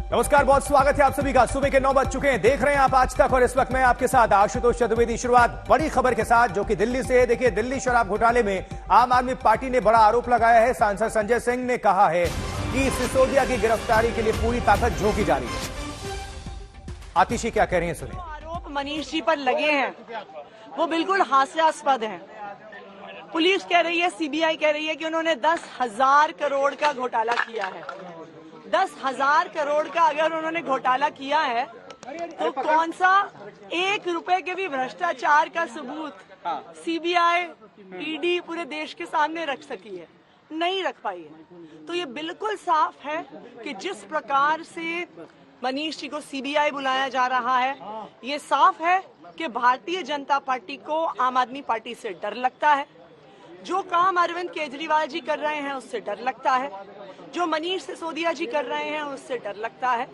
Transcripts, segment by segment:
नमस्कार, बहुत स्वागत है आप सभी का। सुबह के 9 बज चुके हैं, देख रहे हैं आप आज तक, और इस वक्त मैं आपके साथ आशुतोष चतुर्वेदी। शुरुआत बड़ी खबर के साथ जो कि दिल्ली से है। देखिए, दिल्ली शराब घोटाले में आम आदमी पार्टी ने बड़ा आरोप लगाया है। सांसद संजय सिंह ने कहा है कि सिसोदिया की गिरफ्तारी के लिए पूरी ताकत झोंकी जा रही है। आतिशी क्या कह रही है, सुनिए। आरोप मनीष जी पर लगे हैं वो बिल्कुल हास्यास्पद हैं। पुलिस कह रही है, सीबीआई कह रही है कि उन्होंने 10,000 करोड़ का घोटाला किया है। 10,000 करोड़ का अगर उन्होंने घोटाला किया है तो कौन सा 1 रुपए के भी भ्रष्टाचार का सबूत सीबीआई, ईडी पूरे देश के सामने रख सकी है? नहीं रख पाई है। तो ये बिल्कुल साफ है कि जिस प्रकार से मनीष जी को सीबीआई बुलाया जा रहा है, ये साफ है कि भारतीय जनता पार्टी को आम आदमी पार्टी से डर लगता है। जो काम अरविंद केजरीवाल जी कर रहे हैं उससे डर लगता है, जो मनीष सिसोदिया जी कर रहे हैं उससे डर लगता है।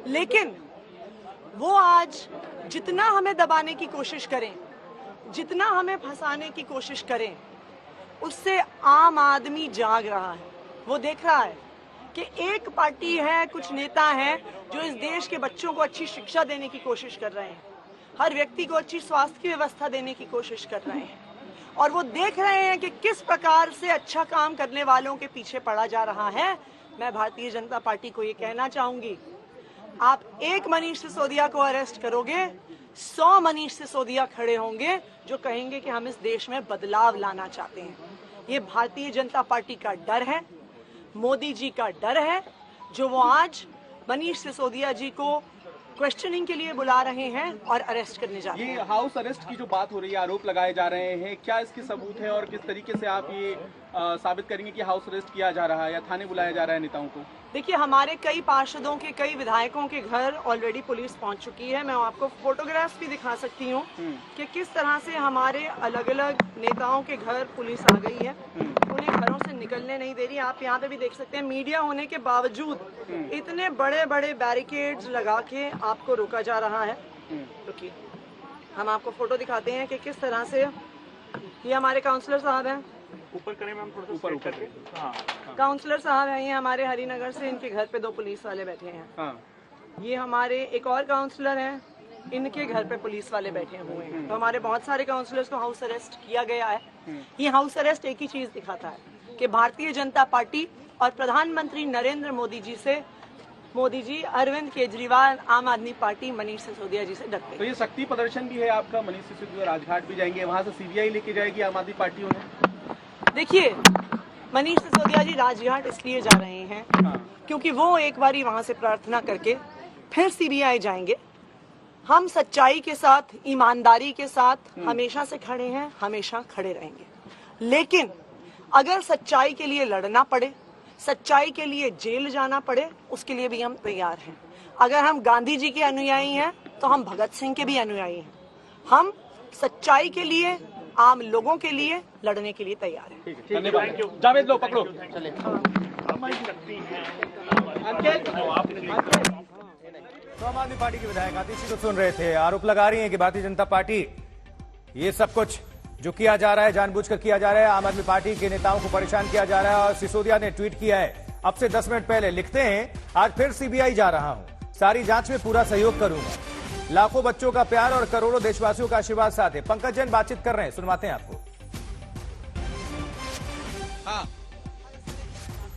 लेकिन वो आज जितना हमें दबाने की कोशिश करें, जितना हमें फंसाने की कोशिश करें, उससे आम आदमी जाग रहा है। वो देख रहा है कि एक पार्टी है, कुछ नेता हैं जो इस देश के बच्चों को अच्छी शिक्षा देने की कोशिश कर रहे हैं, हर व्यक्ति को अच्छी स्वास्थ्य की व्यवस्था देने की कोशिश कर रहे हैं, और वो देख रहे हैं कि किस प्रकार से अच्छा काम करने वालों के पीछे पड़ा जा रहा है। मैं भारतीय जनता पार्टी को ये कहना चाहूंगी, आप एक मनीष सिसोदिया को अरेस्ट करोगे, 100 मनीष सिसोदिया खड़े होंगे जो कहेंगे कि हम इस देश में बदलाव लाना चाहते हैं। ये भारतीय जनता पार्टी का डर है, मोदी जी का डर है, जो वो आज मनीष सिसोदिया जी को क्वेश्चनिंग के लिए बुला रहे हैं और अरेस्ट करने जा रहे हैं। ये हाउस अरेस्ट की जो बात हो रही है, आरोप लगाए जा रहे हैं, क्या इसके सबूत है और किस तरीके से आप ये साबित करेंगे कि हाउस अरेस्ट किया जा रहा है या थाने बुलाया जा रहा है नेताओं को? देखिए, हमारे कई पार्षदों के, कई विधायकों के घर ऑलरेडी पुलिस पहुंच चुकी है। मैं आपको फोटोग्राफ्स भी दिखा सकती हूँ कि किस तरह से हमारे अलग अलग नेताओं के घर पुलिस आ गई है, उन्हें घरों से निकलने नहीं दे रही। आप यहाँ पे भी देख सकते हैं, मीडिया होने के बावजूद इतने बड़े बड़े बैरिकेड्स लगा के आपको रोका जा रहा है। रुकिए, हम आपको फोटो दिखाते हैं कि किस तरह से। ये हमारे काउंसलर साहब हैं, ऊपर करें मैम, थोड़ा ऊपर करके। हाँ, काउंसलर साहब हैं, ये हमारे हरिनगर से, इनके घर पे 2 पुलिस वाले बैठे हैं। हाँ। ये हमारे एक और काउंसलर हैं, इनके घर पे पुलिस वाले बैठे हुए हैं। तो हमारे बहुत सारे काउंसलर्स को हाउस अरेस्ट किया गया है। ये हाउस अरेस्ट एक ही चीज दिखाता है कि भारतीय जनता पार्टी और प्रधानमंत्री नरेंद्र मोदी जी से, मोदी जी, अरविंद केजरीवाल, आम आदमी पार्टी मनीष सिसोदिया जी से डरते हैं। तो ये शक्ति प्रदर्शन भी है आपका, मनीष सिसोदिया राजघाट भी जाएंगे, वहाँ से सीबीआई लेके जाएगी आम आदमी पार्टी उन्हें? देखिए, मनीष सिसोदिया जी राजघाट इसलिए जा रहे हैं क्योंकि वो एक बारी वहां से प्रार्थना करके फिर सीबीआई जाएंगे। हम सच्चाई के साथ, ईमानदारी के साथ हमेशा से खड़े हैं, हमेशा खड़े रहेंगे। लेकिन अगर सच्चाई के लिए लड़ना पड़े, सच्चाई के लिए जेल जाना पड़े, उसके लिए भी हम तैयार हैं। अगर हम गांधी जी के अनुयायी हैं तो हम भगत सिंह के भी अनुयायी हैं। हम सच्चाई के लिए, आम लोगों के लिए लड़ने के लिए तैयार हैं। धन्यवाद। जावेद, लो पकड़ो। तो आम आदमी पार्टी के विधायक आतिशी को सुन रहे थे, आरोप लगा रही हैं कि भारतीय जनता पार्टी ये सब कुछ जो किया जा रहा है जानबूझकर किया जा रहा है, आम आदमी पार्टी के नेताओं को परेशान किया जा रहा है। और सिसोदिया ने ट्वीट किया है अब से 10 मिनट पहले, लिखते हैं, आज फिर सीबीआई जा रहा हूं, सारी जांच में पूरा सहयोग करूंगा, लाखों बच्चों का प्यार और करोड़ों देशवासियों का आशीर्वाद साथ है। पंकज जैन बातचीत कर रहे हैं, सुनवाते हैं आपको। हाँ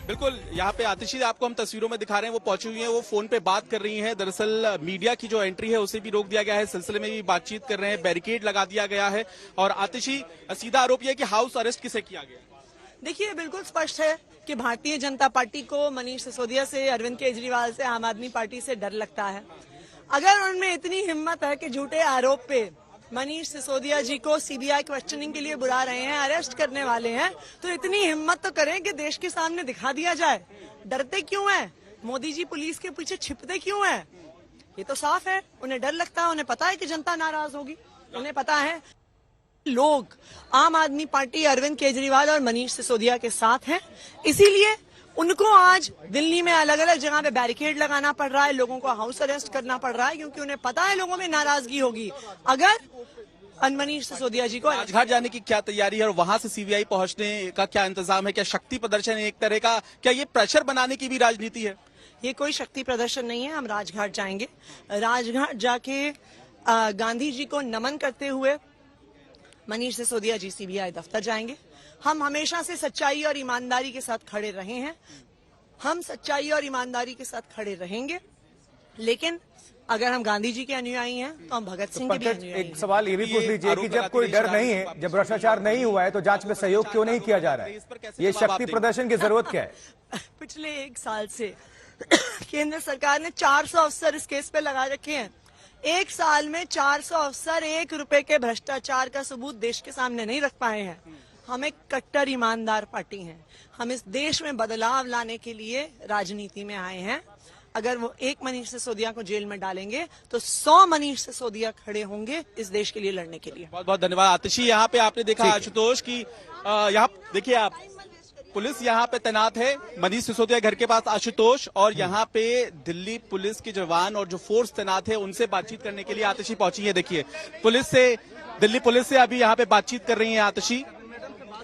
बिल्कुल, यहाँ पे आतिशी आपको हम तस्वीरों में दिखा रहे हैं, वो पहुंची हुई हैं, वो फोन पे बात कर रही हैं। दरअसल मीडिया की जो एंट्री है उसे भी रोक दिया गया है, सिलसिले में भी बातचीत कर रहे हैं, बैरिकेड लगा दिया गया है। और आतिशी, सीधा आरोप यह कि हाउस अरेस्ट किसे किया गया? देखिए, बिल्कुल स्पष्ट है कि भारतीय जनता पार्टी को मनीष सिसोदिया से, अरविंद केजरीवाल से, आम आदमी पार्टी से डर लगता है। अगर उनमें इतनी हिम्मत है कि झूठे आरोप पे मनीष सिसोदिया जी को सीबीआई क्वेश्चनिंग के लिए बुला रहे हैं, अरेस्ट करने वाले हैं, तो इतनी हिम्मत तो करें कि देश के सामने दिखा दिया जाए। डरते क्यों हैं? मोदी जी पुलिस के पीछे छिपते क्यों हैं? ये तो साफ है, उन्हें डर लगता है, उन्हें पता है कि जनता नाराज होगी, उन्हें पता है लोग आम आदमी पार्टी, अरविंद केजरीवाल और मनीष सिसोदिया के साथ हैं। इसीलिए उनको आज दिल्ली में अलग अलग जगह पे बैरिकेड लगाना पड़ रहा है, लोगों को हाउस अरेस्ट करना पड़ रहा है, क्योंकि उन्हें पता है लोगों में नाराजगी होगी अगर मनीष सिसोदिया जी को राजघाट जाने की क्या तैयारी है और वहां से सीबीआई पहुंचने का क्या इंतजाम है? क्या शक्ति प्रदर्शन है एक तरह का? क्या ये प्रेशर बनाने की भी राजनीति है? ये कोई शक्ति प्रदर्शन नहीं है। हम राजघाट जाएंगे, राजघाट जाके गांधी जी को नमन करते हुए मनीष सिसोदिया जी सीबीआई दफ्तर जाएंगे। हम हमेशा से सच्चाई और ईमानदारी के साथ खड़े रहे हैं, हम सच्चाई और ईमानदारी के साथ खड़े रहेंगे, लेकिन अगर हम गांधी जी के अनुयायी हैं तो हम भगत सिंह के भी अनुयायी हैं। एक सवाल ये भी पूछ लीजिए कि जब कोई डर नहीं है, जब भ्रष्टाचार नहीं हुआ है, तो जांच में सहयोग क्यों नहीं किया जा रहा है? ये शक्ति प्रदर्शन की जरूरत क्या है? पिछले 1 साल से केंद्र सरकार ने 400 अफसर इस केस पे लगा रखे हैं। 1 साल में 400 अफसर 1 रुपए के भ्रष्टाचार का सबूत देश के सामने नहीं रख पाए हैं। हम एक कट्टर ईमानदार पार्टी हैं। हम इस देश में बदलाव लाने के लिए राजनीति में आए हैं। अगर वो एक मनीष सिसोदिया को जेल में डालेंगे तो 100 मनीष सिसोदिया खड़े होंगे इस देश के लिए लड़ने के लिए। बहुत बहुत धन्यवाद आतिशी। यहाँ पे आपने देखा आशुतोष की यहाँ देखिए आप, पुलिस यहाँ पे तैनात है मनीष सिसोदिया घर के पास आशुतोष, और यहाँ पे दिल्ली पुलिस के जवान और जो फोर्स तैनात है उनसे बातचीत करने के लिए आतिशी पहुंची है। देखिए पुलिस से, दिल्ली पुलिस से अभी यहाँ पे बातचीत कर रही है आतिशी।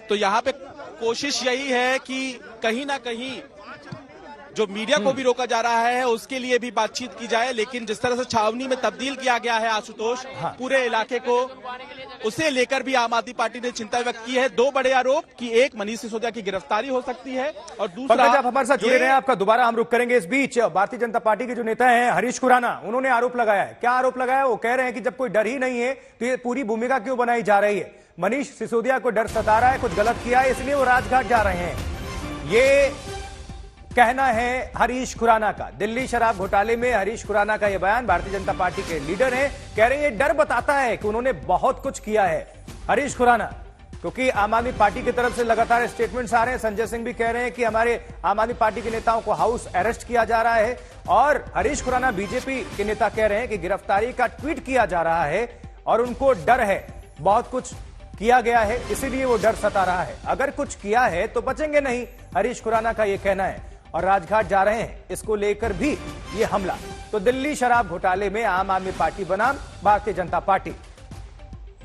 तो यहाँ पे कोशिश यही है कि कहीं ना कहीं जो मीडिया को भी रोका जा रहा है उसके लिए भी बातचीत की जाए, लेकिन जिस तरह से छावनी में तब्दील किया गया है आशुतोष पूरे इलाके को, उसे लेकर भी आम आदमी पार्टी ने चिंता व्यक्त की है। 2 बड़े आरोप कि एक मनीष सिसोदिया की गिरफ्तारी हो सकती है और दूसरा, आप हमारे साथ जुड़े रहे हैं, आपका दोबारा हम रुक करेंगे। इस बीच भारतीय जनता पार्टी के जो नेता हैं हरीश खुराना, उन्होंने आरोप लगाया है। क्या आरोप लगाया? वो कह रहे हैं कि जब कोई डर ही नहीं है तो ये पूरी भूमिका क्यों बनाई जा रही है? मनीष सिसोदिया को डर सता रहा है, कुछ गलत किया है, इसलिए वो राजघाट जा रहे हैं। ये कहना है हरीश खुराना का। दिल्ली शराब घोटाले में हरीश खुराना का यह बयान, भारतीय जनता पार्टी के लीडर हैं, कह रहे हैं ये डर बताता है कि उन्होंने बहुत कुछ किया है। हरीश खुराना, क्योंकि आम आदमी पार्टी की तरफ से लगातार स्टेटमेंट्स आ रहे हैं। संजय सिंह भी कह रहे हैं कि हमारे आम आदमी पार्टी के नेताओं को हाउस अरेस्ट किया जा रहा है, और हरीश खुराना बीजेपी के नेता कह रहे हैं कि गिरफ्तारी का ट्वीट किया जा रहा है और उनको डर है, बहुत कुछ किया गया है इसीलिए वो डर सता रहा है। अगर कुछ किया है तो बचेंगे नहीं, हरीश खुराना का यह कहना है, और राजघाट जा रहे हैं। इसको लेकर भी ये हमला। तो दिल्ली शराब घोटाले में आम आदमी पार्टी बनाम भारतीय जनता पार्टी,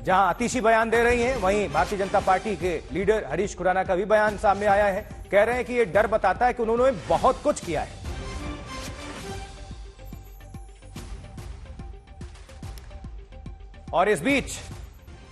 जहां आतिशी बयान दे रही है, वहीं भारतीय जनता पार्टी के लीडर हरीश खुराना का भी बयान सामने आया है। कह रहे हैं कि ये डर बताता है कि उन्होंने बहुत कुछ किया है। और इस बीच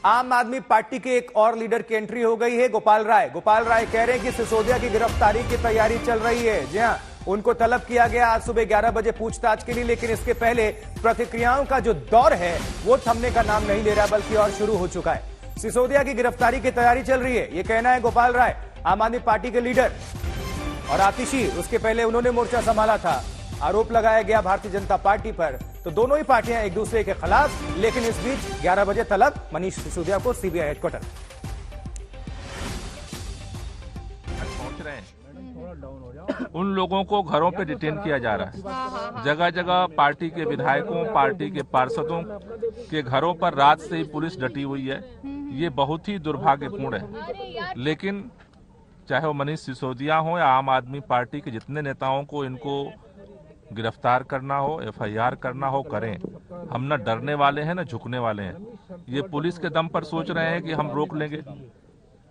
आम आदमी पार्टी के एक और लीडर की एंट्री हो गई है, गोपाल राय। गोपाल राय कह रहे हैं कि सिसोदिया की गिरफ्तारी की तैयारी चल रही है। जी हां, उनको तलब किया गया आज सुबह 11 बजे पूछताछ के लिए, लेकिन इसके पहले प्रतिक्रियाओं का जो दौर है वो थमने का नाम नहीं ले रहा, बल्कि और शुरू हो चुका है। सिसोदिया की गिरफ्तारी की तैयारी चल रही है, ये कहना है गोपाल राय, आम आदमी पार्टी के लीडर। और आतिशी, उसके पहले उन्होंने मोर्चा संभाला था। आरोप लगाया गया भारतीय जनता पार्टी पर, तो दोनों ही पार्टियां एक दूसरे के खिलाफ, लेकिन इस बीच 11 बजे तलब मनीष सिसोदिया को सीबीआई हेडक्वार्टर पहुंच रहे हैं। उन लोगों को घरों पे डिटेन किया जा रहा है। जगह जगह पार्टी के विधायकों, पार्टी के पार्षदों के घरों पर रात से ही पुलिस डटी हुई है। ये बहुत ही दुर्भाग्यपूर्ण है। लेकिन चाहे वो मनीष सिसोदिया हो या आम आदमी पार्टी के जितने नेताओं को इनको गिरफ्तार करना हो, एफआईआर करना हो, करें। हम न डरने वाले हैं न झुकने वाले हैं। ये पुलिस के दम पर सोच रहे हैं कि हम रोक लेंगे।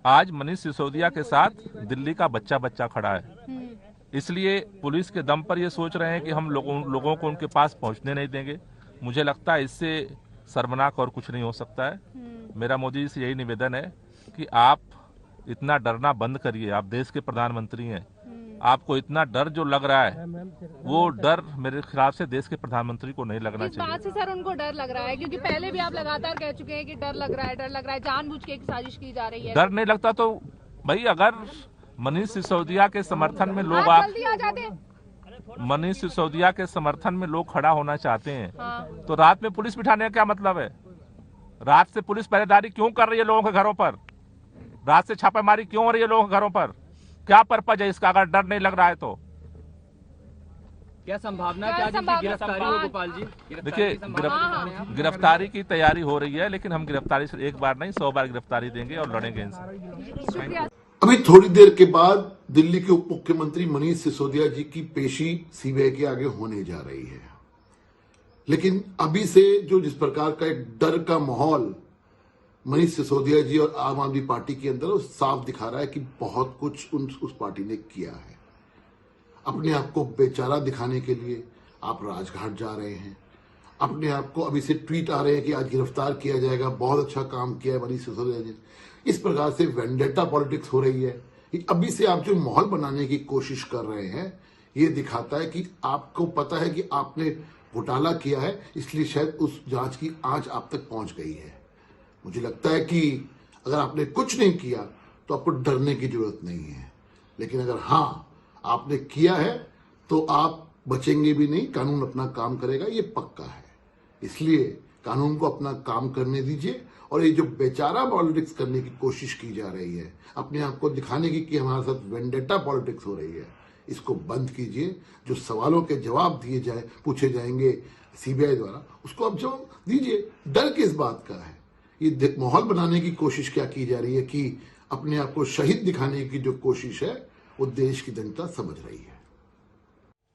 आज मनीष सिसोदिया के साथ दिल्ली का बच्चा खड़ा है, इसलिए पुलिस के दम पर ये सोच रहे हैं कि हम लोगों को उनके पास पहुंचने नहीं देंगे। मुझे लगता है इससे शर्मनाक और कुछ नहीं हो सकता है। मेरा मोदी से यही निवेदन है कि आप इतना डरना बंद करिए। आप देश के प्रधानमंत्री हैं, आपको इतना डर जो लग रहा है वो डर मेरे खिलाफ से देश के प्रधानमंत्री को नहीं लगना चाहिए। इस बात से सर उनको डर लग रहा है, क्योंकि पहले भी आप लगातार कह चुके हैं कि डर लग रहा है, जानबूझ के एक साजिश की जा रही है। डर नहीं लगता तो भाई, अगर मनीष सिसोदिया के समर्थन में लोग जल्दी आ जाते, मनीष सिसोदिया के समर्थन में लोग खड़ा होना चाहते हैं, तो रात में पुलिस बिठाने का क्या मतलब है? रात से पुलिस पहरेदारी क्यों कर रही है लोगों के घरों पर? रात से छापेमारी क्यों हो रही है लोगों के घरों पर? क्या पर्पज है इसका, अगर डर नहीं लग रहा है तो? क्या संभावना गिरफ्तारी हो गोपाल जी? देखिए, गिरफ्तारी की तैयारी हो रही है, लेकिन हम गिरफ्तारी से एक बार नहीं 100 बार गिरफ्तारी देंगे और लड़ेंगे इनसे। अभी थोड़ी देर के बाद दिल्ली के उप मुख्यमंत्री मनीष सिसोदिया जी की पेशी सीबीआई के आगे होने जा रही है, लेकिन अभी से जो जिस प्रकार का एक डर का माहौल मनीष सिसोदिया जी और आम आदमी पार्टी के अंदर साफ दिखा रहा है कि बहुत कुछ उस पार्टी ने किया है। अपने आप को बेचारा दिखाने के लिए आप राजघाट जा रहे हैं। अपने आप को अभी से ट्वीट आ रहे हैं कि आज गिरफ्तार किया जाएगा, बहुत अच्छा काम किया है मनीष सिसोदिया जी। इस प्रकार से वेंडेटा पॉलिटिक्स हो रही है। अभी से आप जो माहौल बनाने की कोशिश कर रहे हैं, ये दिखाता है कि आपको पता है कि आपने घोटाला किया है, इसलिए शायद उस जांच की आंच आप तक पहुंच गई है। मुझे लगता है कि अगर आपने कुछ नहीं किया तो आपको डरने की जरूरत नहीं है, लेकिन अगर हाँ आपने किया है तो आप बचेंगे भी नहीं, कानून अपना काम करेगा, ये पक्का है। इसलिए कानून को अपना काम करने दीजिए और ये जो बेचारा पॉलिटिक्स करने की कोशिश की जा रही है, अपने आप को दिखाने की कि हमारे साथ वेंडेटा पॉलिटिक्स हो रही है, इसको बंद कीजिए। जो सवालों के जवाब दिए जाए, पूछे जाएंगे सीबीआई द्वारा, उसको आप जवाब दीजिए। डर किस बात का है? ये माहौल बनाने की कोशिश क्या की जा रही है कि अपने आप को शहीद दिखाने की जो कोशिश है वो देश की जनता समझ रही है।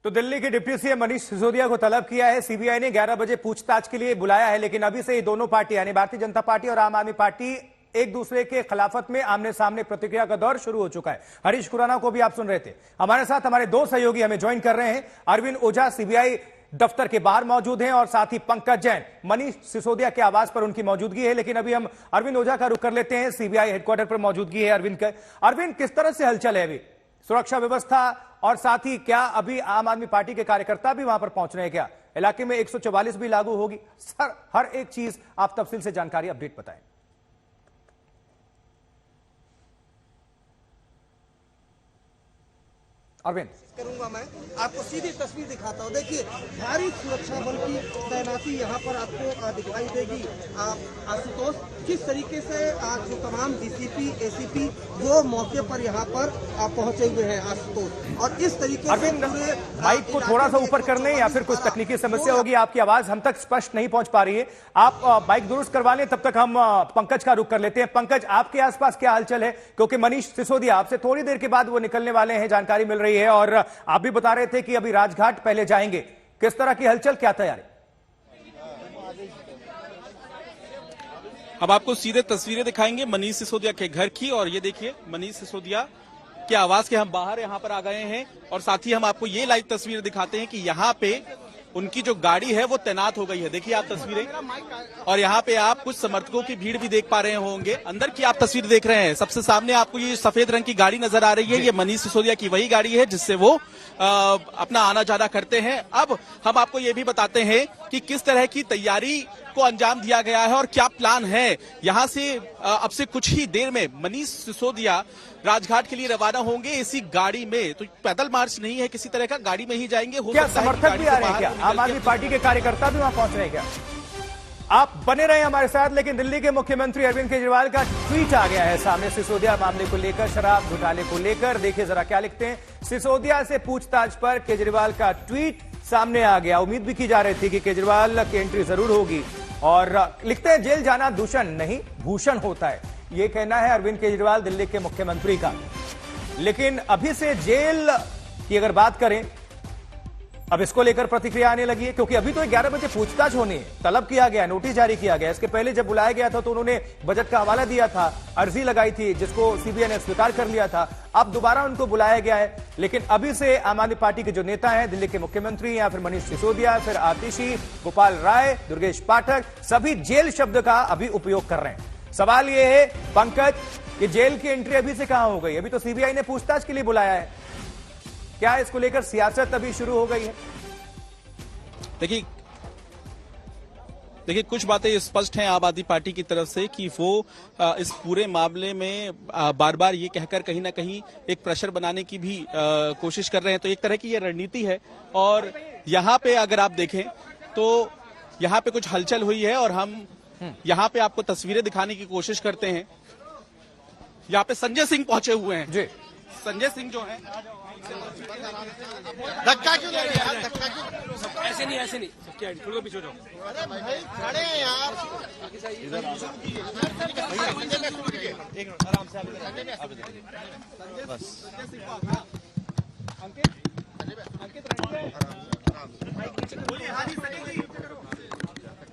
तो दिल्ली के डिप्टी सीएम मनीष सिसोदिया को तलब किया है सीबीआई ने, 11 बजे पूछताछ के लिए बुलाया है। लेकिन अभी से ये दोनों पार्टी यानी भारतीय जनता पार्टी और आम आदमी पार्टी एक दूसरे के खिलाफत में आमने सामने प्रतिक्रिया का दौर शुरू हो चुका है। हरीश खुराना को भी आप सुन रहे थे। हमारे साथ हमारे दो सहयोगी हमें ज्वाइन कर रहे हैं। अरविंद ओझा सीबीआई दफ्तर के बाहर मौजूद हैं और साथ ही पंकज जैन मनीष सिसोदिया के आवास पर उनकी मौजूदगी है। लेकिन अभी हम अरविंद ओझा का रुख कर लेते हैं। सीबीआई हेडक्वार्टर पर मौजूदगी है अरविंद, किस तरह से हलचल है अभी सुरक्षा व्यवस्था, और साथ ही क्या अभी आम आदमी पार्टी के कार्यकर्ता भी वहां पर पहुंच रहे हैं? क्या इलाके में 144 भी लागू होगी? सर, हर एक चीज आप तफसील से जानकारी अपडेट बताएं। अरविंद करूंगा, मैं आपको सीधी तस्वीर दिखाता हूं। देखिए, भारी सुरक्षा बल की तैनाती यहाँ पर आपको दिखाई देगी। आशुतोष, किस तरीके से जो तमाम डीसीपी एसीपी वो मौके पर यहाँ पर पहुंचे हुए हैं आशुतोष, और इस तरीके से पूरे माइक को थोड़ा सा ऊपर कर लें या फिर कुछ तकनीकी समस्या होगी, आपकी आवाज हम तक स्पष्ट नहीं पहुंच पा रही है। आप माइक दुरुस्त करवा लें, तब तक हम पंकज का रुख कर लेते हैं। पंकज, आपके आसपास क्या हलचल है? क्योंकि मनीष सिसोदिया आपसे थोड़ी देर के बाद वो निकलने वाले हैं, जानकारी मिल रही है, और आप भी बता रहे थे कि अभी राजघाट पहले जाएंगे। किस तरह की हलचल, क्या तैयारी? अब आपको सीधे तस्वीरें दिखाएंगे मनीष सिसोदिया के घर की, और ये देखिए मनीष सिसोदिया के आवास के हम बाहर यहाँ पर आ गए हैं, और साथ ही हम आपको ये लाइव तस्वीर दिखाते हैं कि यहाँ पे उनकी जो गाड़ी है वो तैनात हो गई है। देखिए आप तस्वीरें, और यहाँ पे आप कुछ समर्थकों की भीड़ भी देख पा रहे होंगे। अंदर की आप तस्वीर देख रहे हैं, सबसे सामने आपको ये सफेद रंग की गाड़ी नजर आ रही है, ये मनीष सिसोदिया की वही गाड़ी है जिससे वो अपना आना जाना करते हैं। अब हम आपको ये भी बताते हैं कि किस तरह की तैयारी को अंजाम दिया गया है और क्या प्लान है। यहाँ से अब से कुछ ही देर में मनीष सिसोदिया राजघाट के लिए रवाना होंगे इसी गाड़ी में। तो पैदल मार्च नहीं है किसी तरह का, गाड़ी में ही जाएंगे। क्या समर्थक भी आ रहे हैं? क्या आम आदमी पार्टी के कार्यकर्ता भी वहां पहुंच रहे हैं? क्या आप बने रहे हमारे साथ। लेकिन दिल्ली के मुख्यमंत्री अरविंद केजरीवाल का ट्वीट आ गया है सामने सिसोदिया मामले को लेकर, शराब घोटाले को लेकर। देखिए जरा क्या लिखते हैं। सिसोदिया से पूछताछ पर केजरीवाल का ट्वीट सामने आ गया। उम्मीद भी की जा रही थी कि केजरीवाल की एंट्री जरूर होगी, और लिखते हैं जेल जाना दूषण नहीं भूषण होता है, ये कहना है अरविंद केजरीवाल दिल्ली के मुख्यमंत्री का। लेकिन अभी से जेल की अगर बात करें, अब इसको लेकर प्रतिक्रिया आने लगी है, क्योंकि अभी तो 11 बजे पूछताछ होनी है, तलब किया गया, नोटिस जारी किया गया। इसके पहले जब बुलाया गया था तो उन्होंने बजट का हवाला दिया था, अर्जी लगाई थी जिसको सीबीआई ने स्वीकार कर लिया था। अब दोबारा उनको बुलाया गया है। लेकिन अभी से आम आदमी पार्टी के जो नेता हैं, दिल्ली के मुख्यमंत्री या फिर मनीष सिसोदिया, फिर आतिशी, गोपाल राय, दुर्गेश पाठक, सभी जेल शब्द का अभी उपयोग कर रहे हैं। सवाल यह है पंकज कि जेल की एंट्री अभी से कहां हो गई? अभी तो सीबीआई ने पूछताछ के लिए बुलाया है, क्या इसको लेकर सियासत अभी शुरू हो गई है? देखिए कुछ बातें स्पष्ट हैं आम आदमी पार्टी की तरफ से कि वो इस पूरे मामले में बार बार ये कहकर कहीं ना कहीं एक प्रेशर बनाने की भी कोशिश कर रहे हैं। तो एक तरह की ये रणनीति है। और यहाँ पे अगर आप देखें तो यहाँ पे कुछ हलचल हुई है, और हम यहाँ पे आपको तस्वीरें दिखाने की कोशिश करते हैं। यहाँ पे संजय सिंह पहुंचे हुए हैं जी। संजय सिंह जो है, धक्का क्यों दे रहे हैं? धक्का क्यों? ऐसे नहीं सबके थोड़ा पीछे जाओ। अरे भाई खड़े हैं यार, एक मिनट आराम से बस।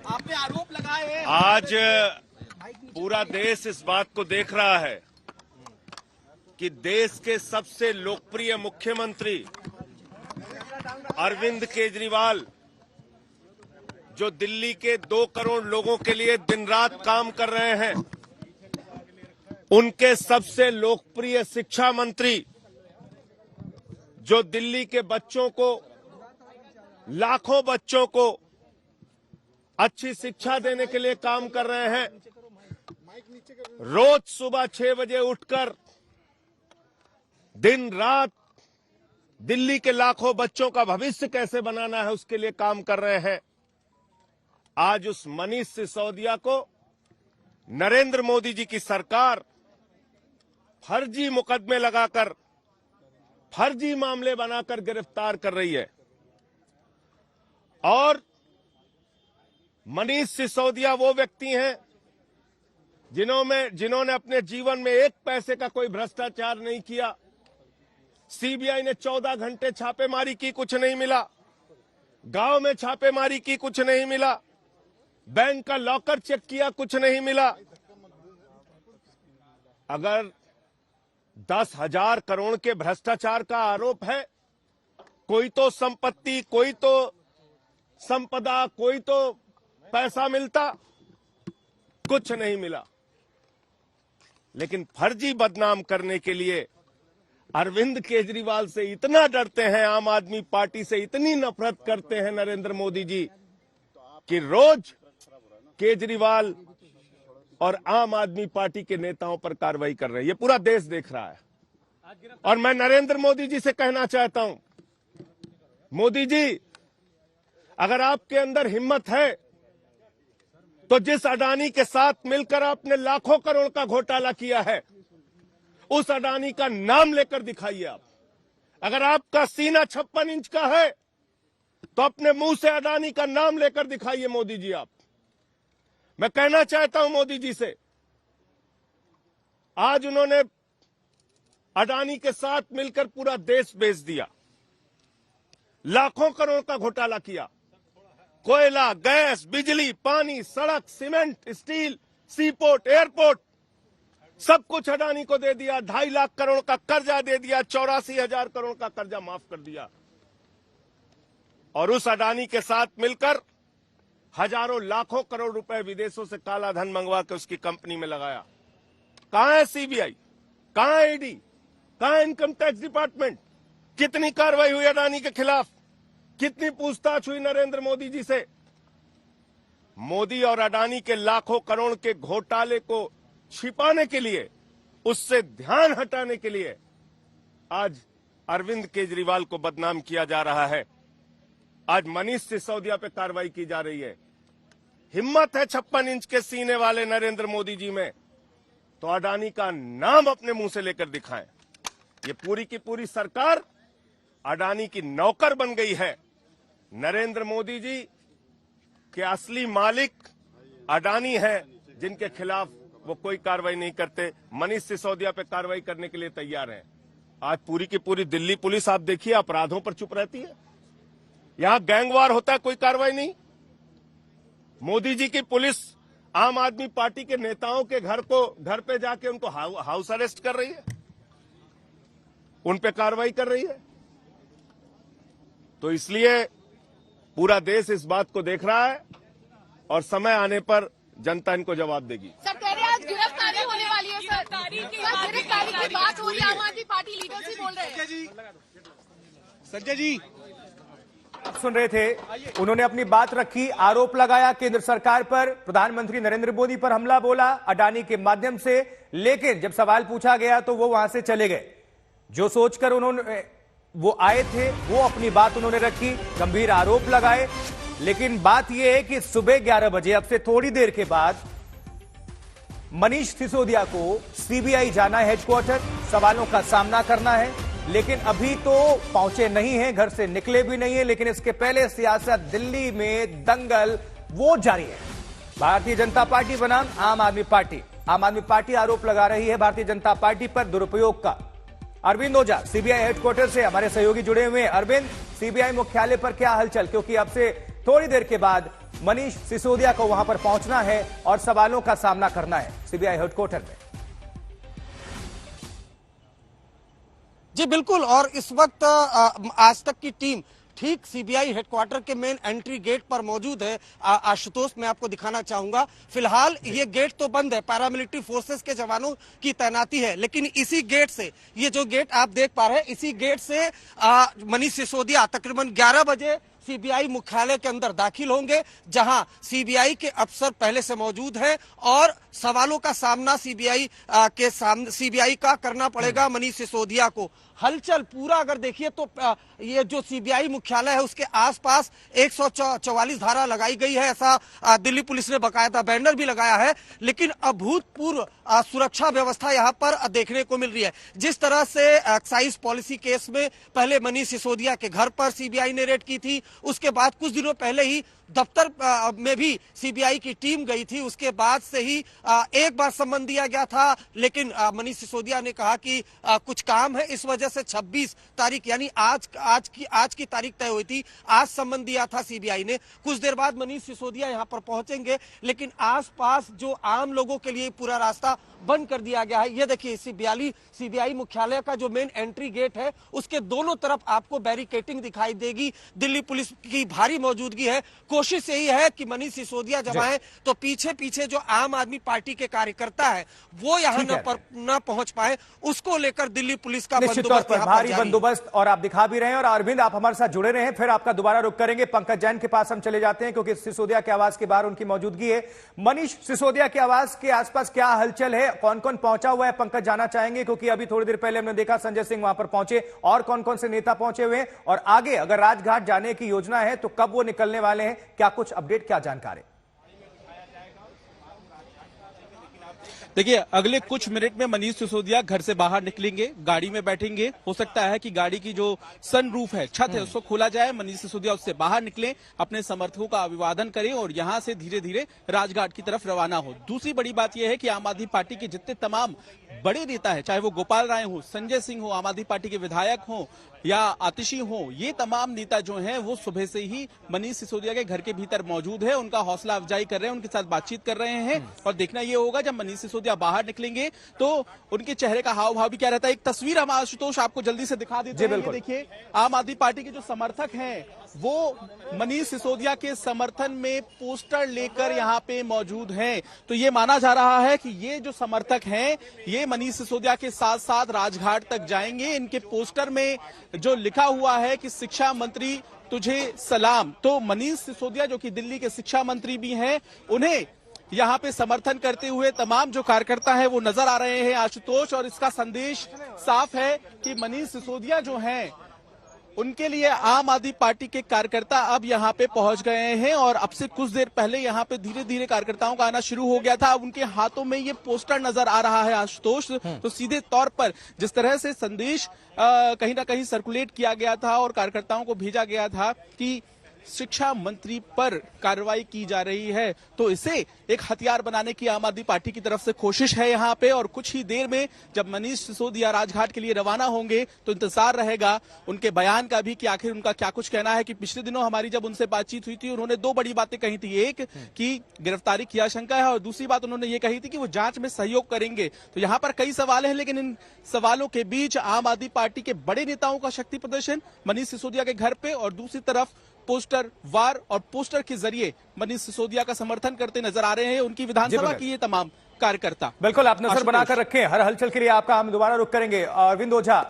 आपने आरोप लगाए हैं। आज पूरा देश इस बात को देख रहा है कि देश के सबसे लोकप्रिय मुख्यमंत्री अरविंद केजरीवाल जो दिल्ली के 2 करोड़ लोगों के लिए दिन रात काम कर रहे हैं, उनके सबसे लोकप्रिय शिक्षा मंत्री जो दिल्ली के बच्चों को, लाखों बच्चों को अच्छी शिक्षा देने के लिए काम कर रहे हैं, रोज सुबह 6 बजे उठकर दिन रात दिल्ली के लाखों बच्चों का भविष्य कैसे बनाना है उसके लिए काम कर रहे हैं। आज उस मनीष सिसोदिया को नरेंद्र मोदी जी की सरकार फर्जी मुकदमे लगाकर, फर्जी मामले बनाकर गिरफ्तार कर रही है। और मनीष सिसोदिया वो व्यक्ति हैं जिन्होंने अपने जीवन में 1 पैसे का कोई भ्रष्टाचार नहीं किया। सीबीआई ने 14 घंटे छापेमारी की, कुछ नहीं मिला। गांव में छापेमारी की, कुछ नहीं मिला। बैंक का लॉकर चेक किया, कुछ नहीं मिला। अगर 10,000 करोड़ के भ्रष्टाचार का आरोप है, कोई तो संपत्ति, कोई तो संपदा, कोई तो पैसा मिलता, कुछ नहीं मिला। लेकिन फर्जी बदनाम करने के लिए अरविंद केजरीवाल से इतना डरते हैं, आम आदमी पार्टी से इतनी नफरत करते हैं नरेंद्र मोदी जी कि रोज केजरीवाल और आम आदमी पार्टी के नेताओं पर कार्रवाई कर रहे हैं। ये पूरा देश देख रहा है। और मैं नरेंद्र मोदी जी से कहना चाहता हूं, मोदी जी, अगर आपके अंदर हिम्मत है तो जिस अडानी के साथ मिलकर आपने लाखों करोड़ का घोटाला किया है, उस अडानी का नाम लेकर दिखाइए आप। अगर आपका सीना 56 इंच का है तो अपने मुंह से अडानी का नाम लेकर दिखाइए मोदी जी आप। मैं कहना चाहता हूं मोदी जी से, आज उन्होंने अडानी के साथ मिलकर पूरा देश बेच दिया, लाखों करोड़ का घोटाला किया। कोयला, गैस, बिजली, पानी, सड़क, सीमेंट, स्टील, सीपोर्ट, एयरपोर्ट, सब कुछ अडानी को दे दिया। 2.5 लाख करोड़ का कर्जा दे दिया, 84,000 करोड़ का कर्जा माफ कर दिया। और उस अडानी के साथ मिलकर हजारों लाखों करोड़ रुपए विदेशों से काला धन मंगवा के उसकी कंपनी में लगाया। कहां है सीबीआई, कहां है ईडी, कहां है इनकम टैक्स डिपार्टमेंट? कितनी कार्रवाई हुई अडानी के खिलाफ? कितनी पूछताछ हुई नरेंद्र मोदी जी से? मोदी और अडानी के लाखों करोड़ के घोटाले को छिपाने के लिए, उससे ध्यान हटाने के लिए आज अरविंद केजरीवाल को बदनाम किया जा रहा है। आज मनीष सिसोदिया पे कार्रवाई की जा रही है। हिम्मत है 56 इंच के सीने वाले नरेंद्र मोदी जी में, तो अडानी का नाम अपने मुंह से लेकर दिखाएं। ये पूरी की पूरी सरकार अडानी की नौकर बन गई है। नरेंद्र मोदी जी के असली मालिक अडानी है, जिनके खिलाफ वो कोई कार्रवाई नहीं करते। मनीष सिसोदिया पे कार्रवाई करने के लिए तैयार हैं। आज पूरी की पूरी दिल्ली पुलिस आप देखिए अपराधों पर चुप रहती है। यहां गैंगवार होता है, कोई कार्रवाई नहीं। मोदी जी की पुलिस आम आदमी पार्टी के नेताओं के घर पे जाके उनको हाउस अरेस्ट कर रही है, उन पे कार्रवाई कर रही है। तो इसलिए पूरा देश इस बात को देख रहा है और समय आने पर जनता इनको जवाब देगी। सर कह रहे हैं आज गिरफ्तारी होने वाली है। सर गिरफ्तारी की बात हो रही है, आम आदमी पार्टी लीडर से बोल रहे हैं। संजय जी आप सुन रहे थे, उन्होंने अपनी बात रखी, आरोप लगाया केंद्र सरकार पर, प्रधानमंत्री नरेंद्र मोदी पर हमला बोला अडानी के माध्यम से। लेकिन जब सवाल पूछा गया तो वो वहां से चले गए। जो सोचकर उन्होंने वो आए थे वो अपनी बात उन्होंने रखी, गंभीर आरोप लगाए। लेकिन बात यह है कि सुबह 11 बजे, अब से थोड़ी देर के बाद, मनीष सिसोदिया को सीबीआई जाना है हेडक्वार्टर, सवालों का सामना करना है। लेकिन अभी तो पहुंचे नहीं हैं, घर से निकले भी नहीं है। लेकिन इसके पहले सियासत दिल्ली में दंगल वो जारी है। भारतीय जनता पार्टी बनाम आम आदमी पार्टी। आम आदमी पार्टी आरोप लगा रही है भारतीय जनता पार्टी पर दुरुपयोग का। अरविंद ओझा सीबीआई हेडक्वार्टर से हमारे सहयोगी जुड़े हुए हैं। अरविंद, सीबीआई मुख्यालय पर क्या हलचल? क्योंकि अब से थोड़ी देर के बाद मनीष सिसोदिया को वहां पर पहुंचना है और सवालों का सामना करना है सीबीआई हेडक्वार्टर में। जी बिल्कुल, और इस वक्त आज तक की टीम ठीक सीबीआई हेडक्वार्टर के मेन एंट्री गेट पर मौजूद है। आशुतोष, मैं आपको दिखाना चाहूंगा, फिलहाल ये गेट तो बंद है, पैरामिलिट्री फोर्सेस के जवानों की तैनाती है, लेकिन इसी गेट से, ये जो गेट आप देख पा रहे हैं, इसी गेट से मनीष सिसोदिया तकरीबन 11 बजे सीबीआई मुख्यालय के अंदर दाखिल होंगे, जहां सीबीआई के अफसर पहले से मौजूद हैं और सवालों का सामना सीबीआई का करना पड़ेगा मनीष सिसोदिया को। हलचल पूरा अगर देखिए तो ये जो सीबीआई मुख्यालय है उसके आसपास 144 धारा लगाई गई है, ऐसा दिल्ली पुलिस ने बकायदा बैनर भी लगाया है, लेकिन अभूतपूर्व सुरक्षा व्यवस्था यहां पर देखने को मिल रही है। जिस तरह से एक्साइज पॉलिसी केस में पहले मनीष सिसोदिया के घर पर सीबीआई ने रेड की थी, उसके बाद कुछ दिनों पहले ही दफ्तर में भी सीबीआई की टीम गई थी, उसके बाद से ही एक बार सम्मन दिया गया था, लेकिन मनीष सिसोदिया ने कहा कि कुछ काम है, इस वजह से 26 तारीख यानी आज की तारीख तय हुई थी, आज सम्मन दिया था सीबीआई ने। कुछ देर बाद मनीष सिसोदिया यहां पर पहुंचेंगे, लेकिन आसपास जो आम लोगों के लिए पूरा रास्ता बंद कर दिया गया है। ये देखिए सीबीआई मुख्यालय का जो मेन एंट्री गेट है उसके दोनों तरफ आपको बैरिकेटिंग दिखाई देगी, दिल्ली पुलिस की भारी मौजूदगी है। कोशिश यही है कि मनीष सिसोदिया जब आए तो पीछे पीछे जो आम आदमी पार्टी के कार्यकर्ता है वो यहाँ न पहुंच पाए, उसको लेकर दिल्ली पुलिस का बंदोबस्त भारी बंदोबस्त, और आप दिखा भी रहे हैं। और अरविंद, आप हमारे साथ जुड़े रहे हैं, फिर आपका दोबारा रुख करेंगे। पंकज जैन के पास हम चले जाते हैं क्योंकि सिसोदिया के आवास के बाहर उनकी मौजूदगी है। मनीष सिसोदिया के आवास के आसपास क्या हलचल है, कौन कौन पहुंचा हुआ है, पंकज जाना चाहेंगे, क्योंकि अभी थोड़ी देर पहले हमने देखा संजय सिंह वहां पर पहुंचे, और कौन कौन से नेता पहुंचे हुए हैं, और आगे अगर राजघाट जाने की योजना है तो कब वो निकलने वाले हैं, क्या कुछ अपडेट, क्या जानकारी? देखिए, अगले कुछ मिनट में मनीष सिसोदिया घर से बाहर निकलेंगे, गाड़ी में बैठेंगे। हो सकता है कि गाड़ी की जो सनरूफ है, छत है, उसको खोला जाए, मनीष सिसोदिया उससे बाहर निकले, अपने समर्थकों का अभिवादन करें और यहां से धीरे धीरे राजघाट की तरफ रवाना हो। दूसरी बड़ी बात यह है कि आम आदमी पार्टी के जितने तमाम बड़े नेता है, चाहे वो गोपाल राय हो, संजय सिंह हो, आम आदमी पार्टी के विधायक हो या आतिशी हो, ये तमाम नेता जो हैं वो सुबह से ही मनीष सिसोदिया के घर के भीतर मौजूद है, उनका हौसला अफजाई कर रहे हैं, उनके साथ बातचीत कर रहे हैं। और देखना ये होगा जब मनीष सिसोदिया बाहर निकलेंगे तो उनके चेहरे का हाव भाव भी क्या रहता है। एक तस्वीर हम आशुतोष आपको जल्दी से दिखा देते हैं। देखिए, आम आदमी पार्टी के जो समर्थक हैं वो मनीष सिसोदिया के समर्थन में पोस्टर लेकर यहाँ पे मौजूद हैं। तो ये माना जा रहा है कि ये जो समर्थक हैं ये मनीष सिसोदिया के साथ साथ राजघाट तक जाएंगे। इनके पोस्टर में जो लिखा हुआ है कि शिक्षा मंत्री तुझे सलाम, तो मनीष सिसोदिया जो कि दिल्ली के शिक्षा मंत्री भी हैं, उन्हें यहाँ पे समर्थन करते हुए तमाम जो कार्यकर्ता हैं वो नजर आ रहे हैं आशुतोष। और इसका संदेश साफ है कि मनीष सिसोदिया जो हैं उनके लिए आम आदमी पार्टी के कार्यकर्ता अब यहाँ पे पहुंच गए हैं और अब से कुछ देर पहले यहाँ पे धीरे धीरे कार्यकर्ताओं का आना शुरू हो गया था। अब उनके हाथों में ये पोस्टर नजर आ रहा है आशुतोष। तो सीधे तौर पर जिस तरह से संदेश कहीं ना कहीं सर्कुलेट किया गया था और कार्यकर्ताओं को भेजा गया था कि शिक्षा मंत्री पर कार्रवाई की जा रही है, तो इसे एक हथियार बनाने की आम आदमी पार्टी की तरफ से कोशिश है यहाँ पे। और कुछ ही देर में जब मनीष सिसोदिया राजघाट के लिए रवाना होंगे तो इंतजार रहेगा उनके बयान का भी कि आखिर उनका क्या कुछ कहना है। कि पिछले दिनों हमारी जब उनसे बातचीत हुई थी उन्होंने दो बड़ी बातें कही थी, एक कि गिरफ्तारी की आशंका है और दूसरी बात उन्होंने ये कही थी कि वो जांच में सहयोग करेंगे। तो यहाँ पर कई सवाल हैं, लेकिन इन सवालों के बीच आम आदमी पार्टी के बड़े नेताओं का शक्ति प्रदर्शन मनीष सिसोदिया के घर पे, और दूसरी तरफ पोस्टर वार और पोस्टर के जरिए मनीष सिसोदिया का समर्थन करते नजर आ रहे हैं उनकी विधानसभा की ये तमाम कार्यकर्ता। बिल्कुल, आप नजर बनाकर रखें, हर हलचल के लिए आपका हम दोबारा रुख करेंगे। अरविंद ओझा,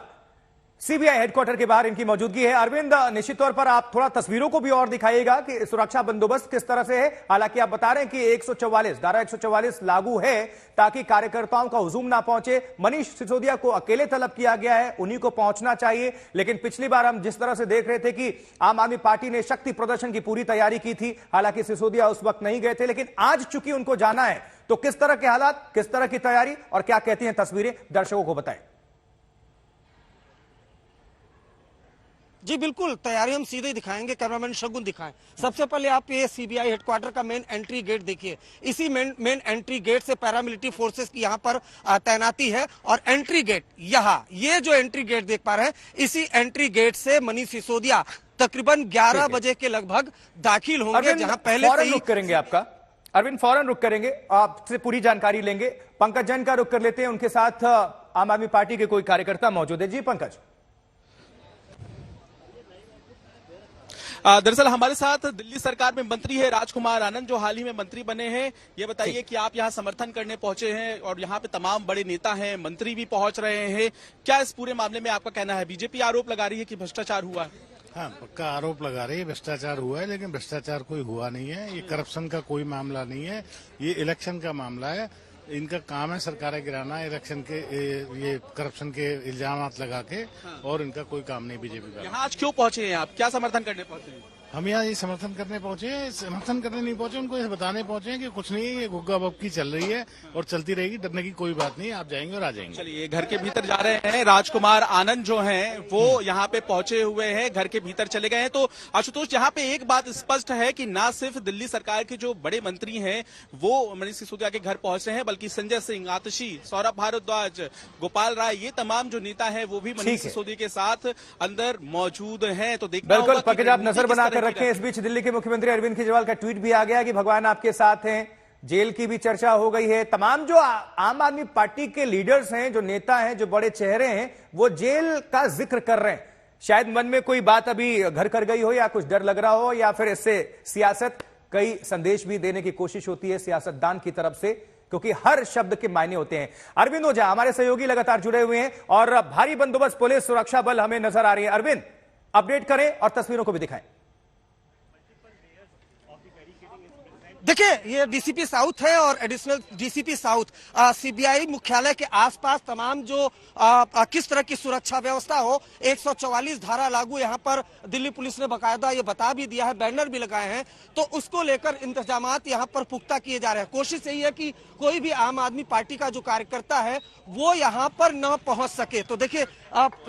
सीबीआई हेडक्वार्टर के बाहर इनकी मौजूदगी है। अरविंद, निश्चित तौर पर आप थोड़ा तस्वीरों को भी और दिखाइएगा कि सुरक्षा बंदोबस्त किस तरह से है। हालांकि आप बता रहे हैं कि 144 धारा 144 लागू है ताकि कार्यकर्ताओं का हुजूम ना पहुंचे। मनीष सिसोदिया को अकेले तलब किया गया है, उन्हीं को पहुंचना चाहिए। लेकिन पिछली बार हम जिस तरह से देख रहे थे कि आम आदमी पार्टी ने शक्ति प्रदर्शन की पूरी तैयारी की थी, हालांकि सिसोदिया उस वक्त नहीं गए थे, लेकिन आज चूंकि उनको जाना है तो किस तरह के हालात, किस तरह की तैयारी और क्या कहती हैं तस्वीरें, दर्शकों को बताएं। जी बिल्कुल, तैयारी हम सीधे दिखाएंगे, कैमरामैन शगुन दिखाएं। सबसे पहले आप ये सीबीआई हेडक्वार्टर का मेन एंट्री गेट देखिए। इसी मेन एंट्री गेट से पैरामिलिट्री फोर्सेस की यहाँ पर तैनाती है और एंट्री गेट यहाँ, ये जो एंट्री गेट देख पा रहे हैं, इसी एंट्री गेट से मनीष सिसोदिया तकरीबन 11 बजे के लगभग दाखिल होंगे, जहाँ पहले से ही रुख करेंगे आपका। अरविंद, फौरन रुख करेंगे, आपसे पूरी जानकारी लेंगे। पंकज जैन का रुख कर लेते हैं, उनके साथ आम आदमी पार्टी के कोई कार्यकर्ता मौजूद है। जी पंकज। दरअसल हमारे साथ दिल्ली सरकार में मंत्री है राजकुमार आनंद, जो हाल ही में मंत्री बने हैं। ये बताइए कि आप यहाँ समर्थन करने पहुंचे हैं और यहाँ पे तमाम बड़े नेता हैं, मंत्री भी पहुंच रहे हैं। क्या इस पूरे मामले में आपका कहना है? बीजेपी आरोप लगा रही है कि भ्रष्टाचार हुआ है। हाँ, पक्का आरोप लगा रही है, भ्रष्टाचार हुआ है, लेकिन भ्रष्टाचार कोई हुआ नहीं है। ये करप्शन का कोई मामला नहीं है, ये इलेक्शन का मामला है। इनका काम है सरकारें गिराना, इलेक्शन के ये करप्शन के इल्जाम लगा के, और इनका कोई काम नहीं बीजेपी का। यहाँ आज क्यों पहुंचे हैं आप? क्या समर्थन करने पहुंचे हैं? हम यहाँ ये समर्थन करने पहुंचे हैं, समर्थन करने नहीं पहुंचे, उनको ये बताने पहुंचे हैं कि कुछ नहीं, ये गुग्गा बक्की चल रही है और चलती रहेगी, डरने की कोई बात नहीं, आप जाएंगे और आ जाएंगे। चलिए, घर के भीतर जा रहे हैं राजकुमार आनंद जो हैं, वो यहाँ पे पहुंचे हुए हैं, घर के भीतर चले गए हैं। तो आशुतोष, यहाँ पे एक बात स्पष्ट है कि ना सिर्फ दिल्ली सरकार के जो बड़े मंत्री हैं वो मनीष सिसोदिया के घर पहुंच रहे हैं, बल्कि संजय सिंह, आतिशी, सौरभ भारद्वाज, गोपाल राय, ये तमाम जो नेता है वो भी मनीष सिसोदिया के साथ अंदर मौजूद हैं। तो देखना बिल्कुल होगा पंकज, आप नजर बनाकर रखें। इस बीच दिल्ली के मुख्यमंत्री अरविंद केजरीवाल का ट्वीट भी आ गया कि भगवान आपके साथ हैं। जेल की भी चर्चा हो गई है। तमाम जो आम आदमी पार्टी के लीडर्स हैं, जो नेता हैं, जो बड़े चेहरे हैं, वो जेल का जिक्र कर रहे हैं। शायद मन में कोई बात अभी घर कर गई हो, या कुछ डर लग रहा हो, या फिर इससे सियासत कई संदेश भी देने की कोशिश होती है सियासतदान की तरफ से, क्योंकि हर शब्द के मायने होते हैं। अरविंद ओझा हमारे सहयोगी लगातार जुड़े हुए हैं और भारी बंदोबस्त पुलिस सुरक्षा बल हमें नजर आ रही है। अरविंद, अपडेट करें और तस्वीरों को भी दिखाएं। देखिए, ये डीसीपी साउथ है और एडिशनल डीसीपी साउथ सीबीआई मुख्यालय के आसपास तमाम जो किस तरह की सुरक्षा व्यवस्था हो, 144 धारा लागू यहाँ पर दिल्ली पुलिस ने बकायदा ये बता भी दिया है, बैनर भी लगाए हैं। तो उसको लेकर इंतजामात यहाँ पर पुख्ता किए जा रहे हैं। कोशिश यही है कि कोई भी आम आदमी पार्टी का जो कार्यकर्ता है वो यहाँ पर न पहुंच सके। तो देखिए,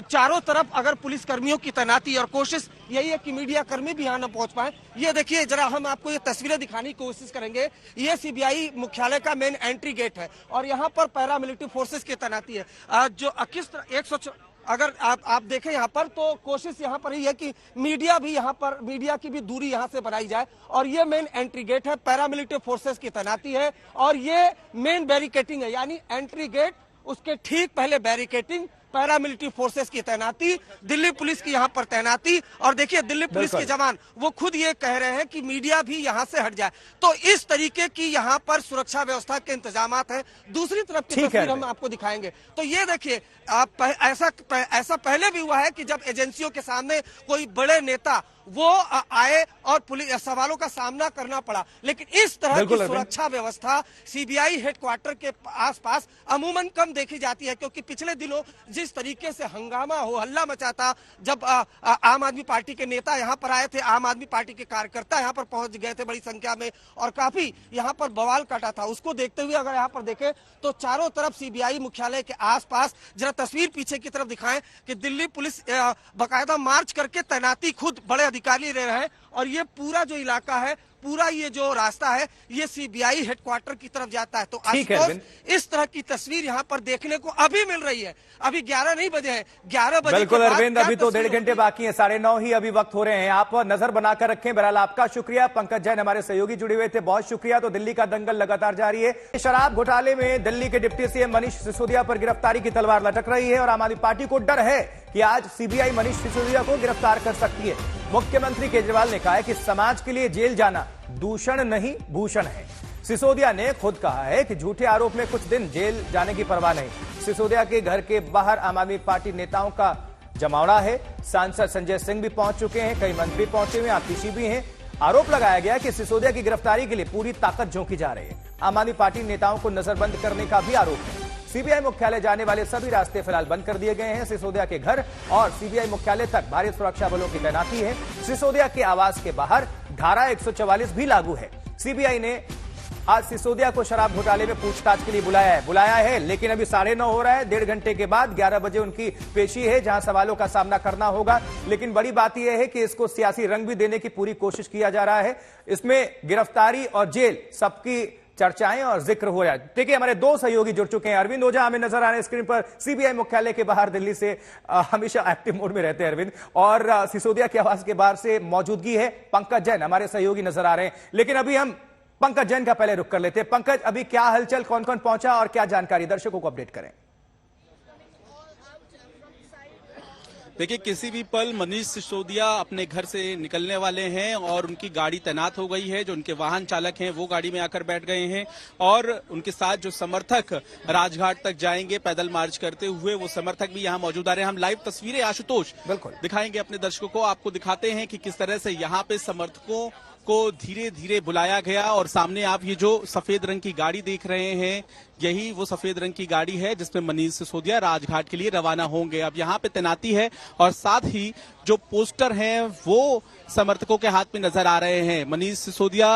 चारों तरफ अगर पुलिस कर्मियों की तैनाती, और कोशिश यही है कि मीडिया कर्मी भी यहाँ न पहुंच पाए। ये देखिए, जरा हम आपको ये तस्वीरें दिखाने की कोशिश करेंगे। ये सीबीआई मुख्यालय का मेन एंट्री गेट है और यहाँ पर पैरामिलिट्री फोर्सेस की तैनाती है। जो किस तरह अगर आप देखें यहाँ पर, तो कोशिश यहाँ पर ही है कि मीडिया भी यहाँ पर, मीडिया की भी दूरी यहाँ से बनाई जाए। और ये मेन एंट्री गेट है, पैरामिलिट्री फोर्सेस की तैनाती है और ये मेन बैरिकेटिंग है, यानी एंट्री गेट, उसके ठीक पहले बैरिकेटिंग, पैरामिलिट्री फोर्सेस की तैनाती, दिल्ली पुलिस की यहाँ पर तैनाती। और देखिए, दिल्ली पुलिस के जवान वो खुद ये कह रहे हैं कि मीडिया भी यहाँ से हट जाए। तो इस तरीके की यहाँ पर सुरक्षा व्यवस्था के इंतजामात हैं। दूसरी तरफ की तस्वीर हम आपको दिखाएंगे। तो ये देखिए, ऐसा पहले भी हुआ है कि जब एजेंसियों के सामने कोई बड़े नेता वो आए और पुलिस सवालों का सामना करना पड़ा, लेकिन इस तरह की सुरक्षा व्यवस्था सीबीआई हेडक्वार्टर के आसपास अमूमन कम देखी जाती है। क्योंकि पिछले दिनों जिस तरीके से हंगामा हो हल्ला मचा था, जब आम आदमी पार्टी के नेता यहाँ पर आए थे, आम आदमी पार्टी के कार्यकर्ता यहाँ पर पहुंच गए थे बड़ी संख्या में और काफी यहाँ पर बवाल काटा था। उसको देखते हुए अगर यहाँ पर देखें तो चारों तरफ सीबीआई मुख्यालय के आसपास, जरा तस्वीर पीछे की तरफ दिखाएं कि दिल्ली पुलिस बाकायदा मार्च करके तैनाती खुद बड़े अधिकारी ले रहे हैं। और ये पूरा जो इलाका है, पूरा ये जो रास्ता है, ये सीबीआई हेडक्वार्टर की तरफ जाता है। तो इस तरह की तस्वीर यहाँ पर देखने को अभी मिल रही है। अभी 11 नहीं बजे है, 11 बजे। बिल्कुल अरविंद, अभी तो 1.5 घंटे बाकी है, 9:30 ही अभी वक्त हो रहे हैं। आप नजर बनाकर रखें। बहरहाल आपका शुक्रिया। पंकज जैन हमारे सहयोगी जुड़े हुए थे, बहुत शुक्रिया। तो दिल्ली का दंगल लगातार जारी है। शराब घोटाले में दिल्ली के डिप्टी सीएम मनीष सिसोदिया पर गिरफ्तारी की तलवार लटक रही है और आम आदमी पार्टी को डर है कि आज सीबीआई मनीष सिसोदिया को गिरफ्तार कर सकती है। मुख्यमंत्री केजरीवाल ने कहा है कि समाज के लिए जेल जाना दूषण नहीं भूषण है। सिसोदिया ने खुद कहा है कि झूठे आरोप में कुछ दिन जेल जाने की परवाह नहीं। सिसोदिया के घर के बाहर आम आदमी पार्टी नेताओं का जमावड़ा है। सांसद संजय सिंह भी पहुंच चुके हैं, कई मंत्री पहुंचे हुए, आतिशी भी हैं। आरोप लगाया गया कि सिसोदिया की गिरफ्तारी के लिए पूरी ताकत झोंकी जा रही है। आम आदमी पार्टी नेताओं को नजरबंद करने का भी आरोप है। सीबीआई मुख्यालय जाने वाले सभी रास्ते फिलहाल बंद कर दिए गए हैं। सिसोदिया के घर और सीबीआई मुख्यालय तक भारी सुरक्षा बलों की तैनाती है। सिसोदिया के आवास के बाहर धारा 144 भी लागू है। सीबीआई ने आज सिसोदिया को शराब घोटाले में पूछताछ के लिए बुलाया है, लेकिन अभी 9:30 हो रहा है। 1.5 घंटे के बाद 11 बजे उनकी पेशी है, जहां सवालों का सामना करना होगा। लेकिन बड़ी बात यह है कि इसको सियासी रंग भी देने की पूरी कोशिश किया जा रहा है। इसमें गिरफ्तारी और जेल सबकी चर्चाएं और जिक्र हो रहा है। देखिए, हमारे 2 सहयोगी जुड़ चुके हैं। अरविंद ओझा हमें नजर आ रहे हैं स्क्रीन पर, सीबीआई मुख्यालय के बाहर दिल्ली से हमेशा एक्टिव मोड में रहते हैं अरविंद, और सिसोदिया के आवास के बाहर से मौजूदगी है पंकज जैन हमारे सहयोगी नजर आ रहे हैं। लेकिन अभी हम पंकज जैन का पहले रुख कर लेते हैं। पंकज, अभी क्या हलचल, कौन कौन पहुंचा और क्या जानकारी, दर्शकों को अपडेट करें। देखिए, किसी भी पल मनीष सिसोदिया अपने घर से निकलने वाले हैं और उनकी गाड़ी तैनात हो गई है। जो उनके वाहन चालक हैं वो गाड़ी में आकर बैठ गए हैं और उनके साथ जो समर्थक राजघाट तक जाएंगे पैदल मार्च करते हुए, वो समर्थक भी यहाँ मौजूद आ रहे हैं। हम लाइव तस्वीरें आशुतोष बिल्कुल दिखाएंगे अपने दर्शकों को, आपको दिखाते हैं कि किस तरह से यहाँ पे समर्थकों को धीरे धीरे बुलाया गया। और सामने आप ये जो सफेद रंग की गाड़ी देख रहे हैं, यही वो सफेद रंग की गाड़ी है जिसमें मनीष सिसोदिया राजघाट के लिए रवाना होंगे। अब यहाँ पे तैनाती है और साथ ही जो पोस्टर हैं वो समर्थकों के हाथ में नजर आ रहे हैं। मनीष सिसोदिया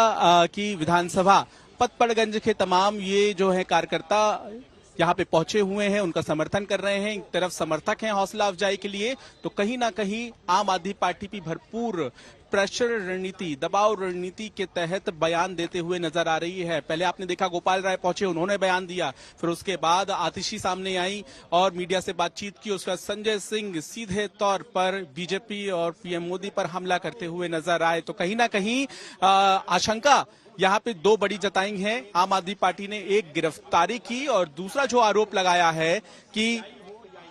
की विधानसभा पतपड़गंज के तमाम ये जो है कार्यकर्ता यहाँ पे पहुंचे हुए हैं, उनका समर्थन कर रहे हैं। एक तरफ समर्थक हैं हौसला अफजाई के लिए, तो कहीं ना कहीं आम आदमी पार्टी भी भरपूर प्रेशर रणनीति, दबाव रणनीति के तहत बयान देते हुए नजर आ रही है। पहले आपने देखा गोपाल राय पहुंचे, उन्होंने बयान दिया, फिर उसके बाद आतिशी सामने आई और मीडिया से बातचीत की। उसके बाद संजय सिंह सीधे तौर पर बीजेपी और पीएम मोदी पर हमला करते हुए नजर आए। तो कहीं ना कहीं आशंका यहाँ पे दो बड़ी जताई है आम आदमी पार्टी ने, एक गिरफ्तारी की और दूसरा जो आरोप लगाया है कि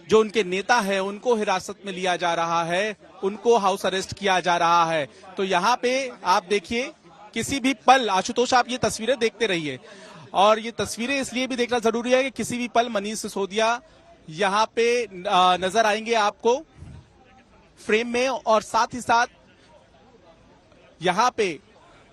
जो उनके नेता है उनको हिरासत में लिया जा रहा है, उनको हाउस अरेस्ट किया जा रहा है। तो यहाँ पे आप देखिए, किसी भी पल, आशुतोष आप ये तस्वीरें देखते रहिए, और ये तस्वीरें इसलिए भी देखना जरूरी है कि किसी भी पल मनीष सिसोदिया यहाँ पे नजर आएंगे आपको फ्रेम में। और साथ ही साथ यहाँ पे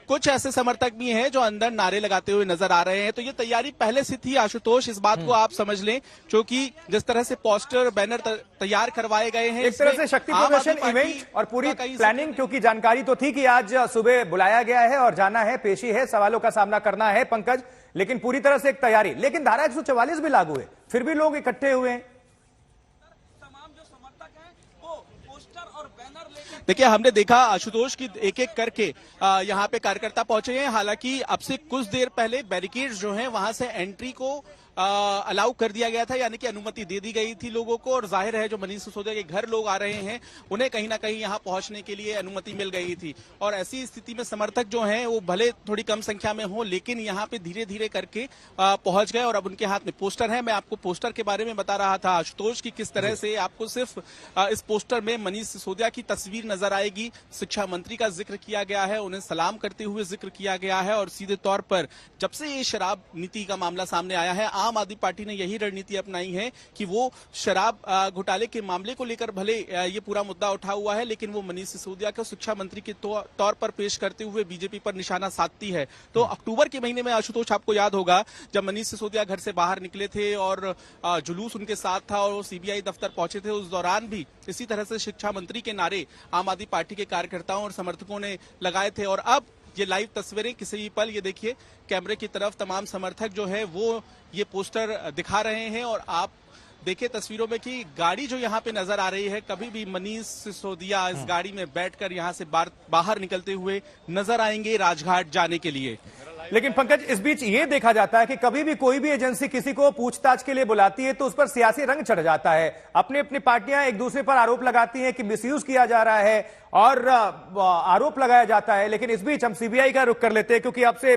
कुछ ऐसे समर्थक भी हैं जो अंदर नारे लगाते हुए नजर आ रहे हैं। तो ये तैयारी पहले से थी आशुतोष, इस बात को आप समझ लें, क्योंकि जिस तरह से पोस्टर बैनर तैयार करवाए गए हैं, एक तरह से शक्ति प्रदर्शन इवेंट और पूरी प्लानिंग, क्योंकि जानकारी तो थी कि आज सुबह बुलाया गया है और जाना है, पेशी है, सवालों का सामना करना है पंकज, लेकिन पूरी तरह से एक तैयारी। लेकिन धारा 144 भी लागू है, फिर भी लोग इकट्ठे हुए हैं। देखिए, हमने देखा आशुतोष की एक एक करके यहाँ पे कार्यकर्ता पहुंचे हैं। हालांकि अब से कुछ देर पहले बैरिकेड्स जो हैं वहां से एंट्री को अलाउ कर दिया गया था, यानी कि अनुमति दे दी गई थी लोगों को। और जाहिर है जो मनीष सिसोदिया के घर लोग आ रहे हैं उन्हें कहीं ना कहीं यहाँ पहुंचने के लिए अनुमति मिल गई थी। और ऐसी स्थिति में समर्थक जो हैं वो भले थोड़ी कम संख्या में हो, लेकिन यहाँ पे धीरे धीरे करके पहुंच गए और अब उनके हाथ में पोस्टर है। मैं आपको पोस्टर के बारे में बता रहा था आशुतोष की किस तरह से आपको सिर्फ इस पोस्टर में मनीष सिसोदिया की तस्वीर नजर आएगी। शिक्षा मंत्री का जिक्र किया गया है, उन्हें सलाम करते हुए जिक्र किया गया है। और सीधे तौर पर जब से ये शराब नीति का मामला सामने आया है, आम आदमी पार्टी ने यही रणनीति अपनाई है कि वो शराब घोटाले के मामले को लेकर भले ये पूरा मुद्दा उठा हुआ है, लेकिन वो मनीष सिसोदिया को शिक्षा मंत्री के तौर पर पेश करते हुए बीजेपी पर निशाना साधती है। तो अक्टूबर के महीने में आशुतोष आपको याद होगा जब मनीष सिसोदिया घर से बाहर निकले थे और जुलूस उनके साथ था और वो सीबीआई दफ्तर पहुंचे थे, उस दौरान भी इसी तरह से शिक्षा मंत्री के नारे आम आदमी पार्टी के कार्यकर्ताओं और समर्थकों ने लगाए थे। और अब ये लाइव तस्वीरें किसी भी पल, ये देखिए कैमरे की तरफ तमाम समर्थक जो है वो ये पोस्टर दिखा रहे हैं। और आप देखिए तस्वीरों में कि गाड़ी जो यहाँ पे नजर आ रही है, कभी भी मनीष सिसोदिया इस गाड़ी में बैठकर यहाँ से बाहर निकलते हुए नजर आएंगे राजघाट जाने के लिए। लेकिन पंकज, इस बीच ये देखा जाता है कि कभी भी कोई भी एजेंसी किसी को पूछताछ के लिए बुलाती है तो उस पर सियासी रंग चढ़ जाता है। अपनी अपनी पार्टियां एक दूसरे पर आरोप लगाती हैं कि मिसयूज किया जा रहा है और आरोप लगाया जाता है। लेकिन इस बीच हम सीबीआई का रुख कर लेते हैं, क्योंकि अब से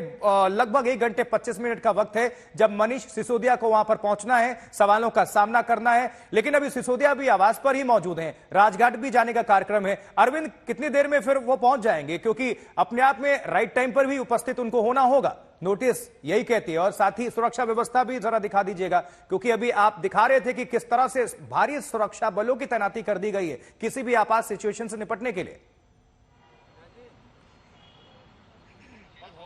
लगभग 1 घंटे 25 मिनट का वक्त है जब मनीष सिसोदिया को वहां पर पहुंचना है, सवालों का सामना करना है। लेकिन अभी सिसोदिया भी आवास पर ही मौजूद हैं, राजघाट भी जाने का कार्यक्रम है। अरविंद, कितनी देर में फिर वो पहुंच जाएंगे? क्योंकि अपने आप में राइट टाइम पर भी उपस्थित उनको होना होगा, नोटिस यही कहती है। और साथ ही सुरक्षा व्यवस्था भी जरा दिखा दीजिएगा, क्योंकि अभी आप दिखा रहे थे कि किस तरह से भारी सुरक्षा बलों की तैनाती कर दी गई है किसी भी आपात सिचुएशन से निपटने के लिए।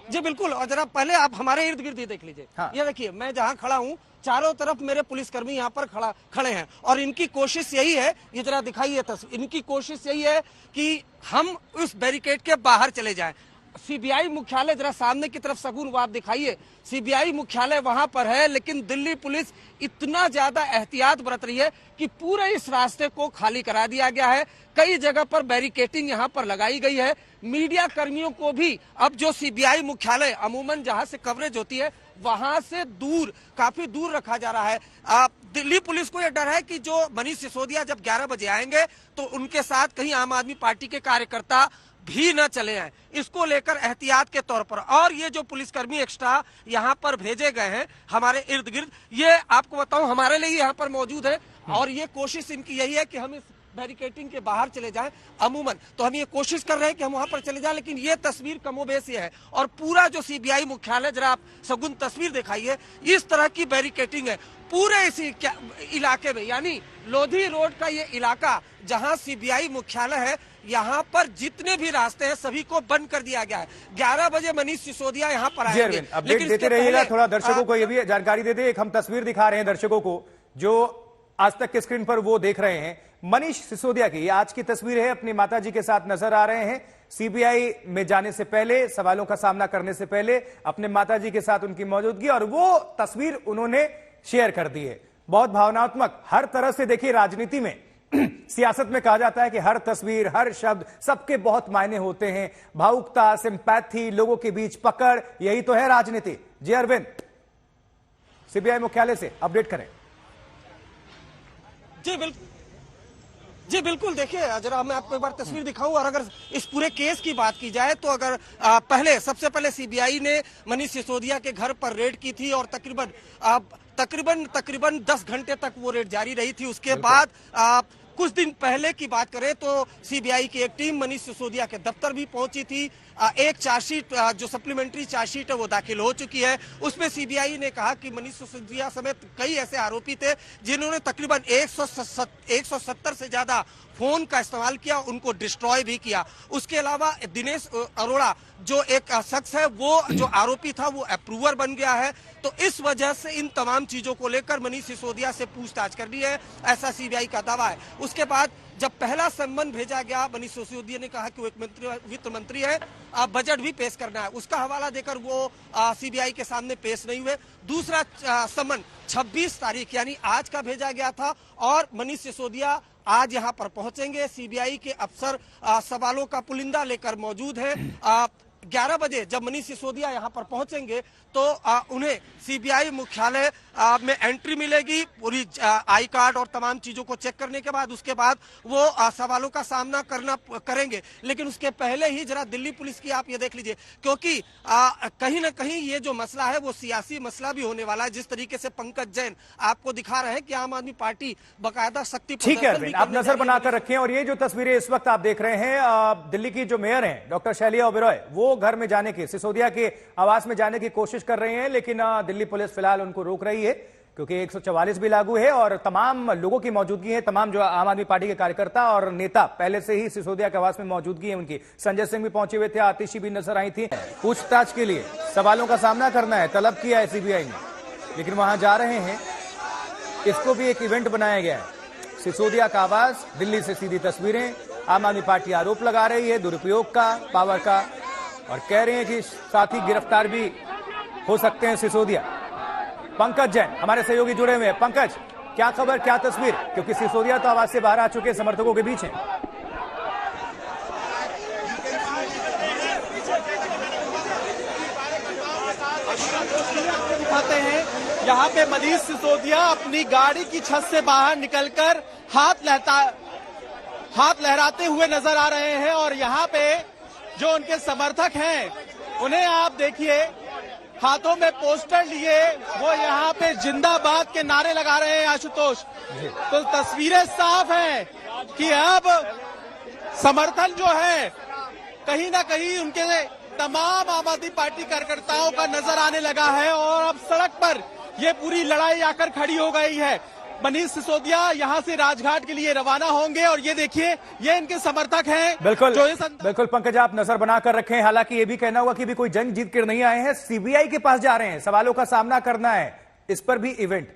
जी बिल्कुल, और जरा पहले आप हमारे इर्द गिर्द देख लीजिए। हाँ। ये देखिए, मैं जहां खड़ा हूं चारों तरफ मेरे पुलिसकर्मी यहाँ पर खड़े हैं और इनकी कोशिश यही है, ये जरा दिखाइए तस्वीर, इनकी कोशिश यही है कि हम उस बैरिकेड के बाहर चले जाएं। सीबीआई मुख्यालय, जरा सामने की तरफ सगुन आप दिखाइए, सीबीआई मुख्यालय वहां पर है, लेकिन दिल्ली पुलिस इतना ज्यादा एहतियात बरत रही है कि पूरे इस रास्ते को खाली करा दिया गया है। कई जगह पर बैरिकेटिंग यहां पर लगाई गई है। मीडिया कर्मियों को भी अब जो सीबीआई मुख्यालय अमूमन जहां से कवरेज होती है वहां से दूर, काफी दूर रखा जा रहा है। दिल्ली पुलिस को यह डर है कि जो मनीष सिसोदिया जब 11 बजे आएंगे तो उनके साथ कहीं आम आदमी पार्टी के कार्यकर्ता भी न चले आए, इसको लेकर एहतियात के तौर पर और ये जो पुलिसकर्मी एक्स्ट्रा यहाँ पर भेजे गए हैं हमारे इर्द गिर्द, ये आपको बताऊं हमारे लिए यहाँ पर मौजूद है। और ये कोशिश इनकी यही है कि हम इस बैरिकेटिंग के बाहर चले जाएं। अमूमन तो हम ये कोशिश कर रहे हैं कि हम वहां पर चले जाएं, लेकिन ये तस्वीर कमोबेश ये है। और पूरा जो सीबीआई मुख्यालय, जरा आप सगुन तस्वीर दिखाइए, इस तरह की बैरिकेटिंग है पूरे इसी इलाके में। यानी लोधी रोड का ये इलाका जहां सीबीआई मुख्यालय है, यहाँ पर जितने भी रास्ते हैं सभी को बंद कर दिया गया है। 11 बजे मनीष सिसोदिया यहाँ पर आएंगे। अपडेट देते रहिएगा, थोड़ा दर्शकों को ये भी जानकारी देते। एक हम तस्वीर दिखा रहे हैं दर्शकों को जो आज तक के स्क्रीन पर वो देख रहे हैं। मनीष सिसोदिया की आज की तस्वीर है, अपनी माताजी के साथ नजर आ रहे हैं। सीबीआई में जाने से पहले, सवालों का सामना करने से पहले अपने माताजी के साथ उनकी मौजूदगी, और वो तस्वीर उन्होंने शेयर कर दी है। बहुत भावनात्मक, हर तरह से देखिए राजनीति में सियासत में कहा जाता है कि हर तस्वीर, हर शब्द सबके बहुत मायने होते हैं। भावुकता, सिंपैथी, लोगों के बीच पकड़, यही तो है राजनीति। जी अरविंद, सीबीआई मुख्यालय से अपडेट करें। जी बिल्कुल, देखिए जरा मैं आपको एक बार तस्वीर दिखाऊं। और अगर इस पूरे केस की बात की जाए तो अगर सबसे पहले सीबीआई ने मनीष सिसोदिया के घर पर रेड की थी और तकरीबन 10 घंटे तक वो रेड जारी रही थी। उसके बाद कुछ दिन पहले की बात करें तो सीबीआई की एक टीम मनीष सिसोदिया के दफ्तर भी पहुंची थी। एक चार्जशीट, जो सप्लीमेंट्री चार्जशीट है वो दाखिल हो चुकी है। उसमें सीबीआई ने कहा कि मनीष सिसोदिया समेत कई ऐसे आरोपी थे जिन्होंने तकरीबन 170 से ज्यादा फोन का इस्तेमाल किया, उनको डिस्ट्रॉय भी किया। उसके अलावा दिनेश अरोड़ा जो एक शख्स है, वो जो आरोपी था वो अप्रूवर बन गया है। तो इस वजह से इन तमाम चीजों को लेकर मनीष सिसोदिया से पूछताछ करनी है, ऐसा सीबीआई का दावा है। उसके बाद जब पहला सम्मन भेजा गया, मनीष सिसोदिया ने कहा कि वो एक वित्त मंत्री है, बजट भी पेश करना है, उसका हवाला देकर वो सीबीआई के सामने पेश नहीं हुए। दूसरा सम्मन 26 तारीख यानी आज का भेजा गया था और मनीष सिसोदिया आज यहां पर पहुंचेंगे। सीबीआई के अफसर सवालों का पुलिंदा लेकर मौजूद हैं। 11 बजे जब मनीष सिसोदिया यहां पर पहुंचेंगे तो उन्हें सीबीआई मुख्यालय में एंट्री मिलेगी, पूरी आई कार्ड और तमाम चीजों को चेक करने के बाद उसके बाद वो सवालों का सामना करेंगे। लेकिन उसके पहले ही जरा दिल्ली पुलिस की आप ये देख लीजिए, क्योंकि कहीं ना कहीं ये जो मसला है वो सियासी मसला भी होने वाला है। जिस तरीके से पंकज जैन आपको दिखा रहे हैं कि आम आदमी पार्टी बाकायदा शक्ति, ठीक है, आप नजर बनाकर रखें। और ये जो तस्वीरें इस वक्त आप देख रहे हैं, दिल्ली की जो मेयर हैं डॉक्टर शैलिया ओबेरॉय, वो घर में जाने की, सिसोदिया के आवास में जाने की कोशिश कर रहे हैं, लेकिन दिल्ली पुलिस फिलहाल उनको रोक रही है क्योंकि 144 भी लागू है और तमाम लोगों की मौजूदगी है। तमाम जो आम आदमी पार्टी के कार्यकर्ता और नेता पहले से ही सिसोदिया के आवास में मौजूदगी है उनकी। संजय सिंह भी पहुंचे हुए थे, आतिशी भी नजर आई थी। पूछताछ के लिए सवालों का सामना करना है, तलब किया है सीबीआई ने, लेकिन वहां जा रहे हैं। इसको भी एक इवेंट बनाया गया है। सिसोदिया का आवास, दिल्ली से सीधी तस्वीरें। आम आदमी पार्टी आरोप लगा रही है दुरुपयोग का, पावर का, और कह रहे हैं कि साथ ही गिरफ्तार भी हो सकते हैं सिसोदिया। पंकज जैन हमारे सहयोगी जुड़े हुए हैं। पंकज, क्या खबर, क्या तस्वीर, क्योंकि सिसोदिया तो आवाज से बाहर आ चुके समर्थकों के बीच हैं। दिखाते हैं यहाँ पे मनीष सिसोदिया अपनी गाड़ी की छत से बाहर निकलकर हाथ लहराते हुए नजर आ रहे हैं। और यहाँ पे जो उनके समर्थक हैं उन्हें आप देखिए हाथों में पोस्टर लिए वो यहाँ पे जिंदाबाद के नारे लगा रहे हैं। आशुतोष, तो तस्वीरें साफ हैं कि अब समर्थन जो है कहीं ना कहीं उनके तमाम आम आदमी पार्टी कार्यकर्ताओं का नजर आने लगा है और अब सड़क पर ये पूरी लड़ाई आकर खड़ी हो गई है। मनीष सिसोदिया यहां से राजघाट के लिए रवाना होंगे और ये देखिए ये इनके समर्थक हैं। बिल्कुल पंकज, आप नजर बनाकर रखें। हालांकि ये भी कहना होगा कि भी कोई जंग जीत कर नहीं आए हैं, सीबीआई के पास जा रहे हैं, सवालों का सामना करना है, इस पर भी इवेंट